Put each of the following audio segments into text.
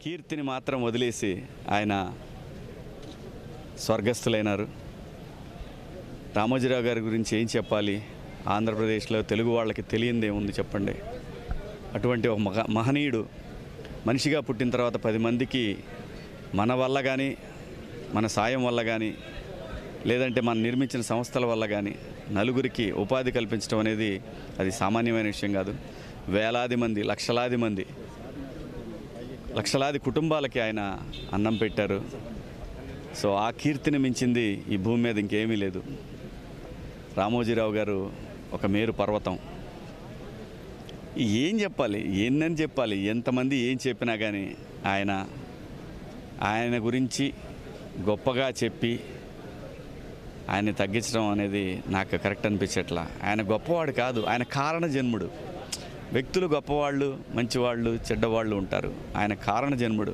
కీర్తిని మాత్రం వదిలేసి ఆయన స్వర్గస్థులైనారు. రామోజీరావు గారి గురించి ఏం చెప్పాలి? ఆంధ్రప్రదేశ్లో తెలుగు వాళ్ళకి తెలియందే ఉంది చెప్పండి. అటువంటి ఒక మహనీయుడు మనిషిగా పుట్టిన తర్వాత 10 మందికి మన వల్ల కానీ, మన సాయం వల్ల కానీ, లేదంటే మనం నిర్మించిన సంస్థల వల్ల కానీ నలుగురికి ఉపాధి కల్పించడం అనేది అది సామాన్యమైన విషయం కాదు. వేలాది మంది, లక్షలాది కుటుంబాలకి ఆయన అన్నం పెట్టారు. సో ఆ కీర్తిని మించింది ఈ భూమి మీద ఇంకేమీ లేదు. రామోజీరావు గారు ఒక మేరు పర్వతం. ఏం చెప్పాలి, ఏందని చెప్పాలి, ఎంతమంది ఏం చెప్పినా కానీ ఆయన గురించి గొప్పగా చెప్పి ఆయన్ని తగ్గించడం అనేది నాకు కరెక్ట్ అనిపించట్లా. ఆయన గొప్పవాడు కాదు, ఆయన కారణ జన్ముడు. వ్యక్తులు గొప్పవాళ్ళు, మంచివాళ్ళు, చెడ్డవాళ్ళు ఉంటారు. ఆయన కారణ జన్ముడు.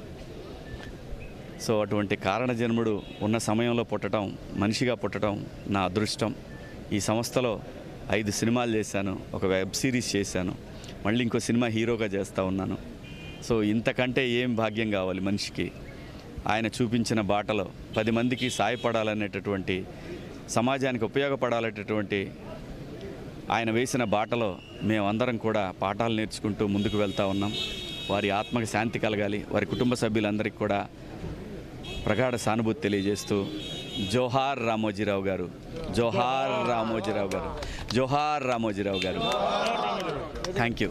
సో అటువంటి కారణ జన్ముడు ఉన్న సమయంలో పుట్టడం, మనిషిగా పుట్టడం నా అదృష్టం. ఈ సంస్థలో 5 సినిమాలు చేశాను, ఒక వెబ్ సిరీస్ చేశాను, మళ్ళీ ఇంకో సినిమా హీరోగా చేస్తూ ఉన్నాను. సో ఇంతకంటే ఏం భాగ్యం కావాలి మనిషికి? ఆయన చూపించిన బాటలో 10 మందికి సాయపడాలనేటటువంటి, సమాజానికి ఉపయోగపడాలనేటటువంటి ఆయన వేసిన బాటలో మేమందరం కూడా పాఠాలు నేర్చుకుంటూ ముందుకు వెళ్తూ ఉన్నాం. వారి ఆత్మకి శాంతి కలగాలి. వారి కుటుంబ సభ్యులందరికీ కూడా ప్రగాఢ సానుభూతి తెలియజేస్తూ జోహార్ రామోజీరావు గారు, జోహార్ రామోజీరావు గారు, జోహార్ రామోజీరావు గారు. Thank you.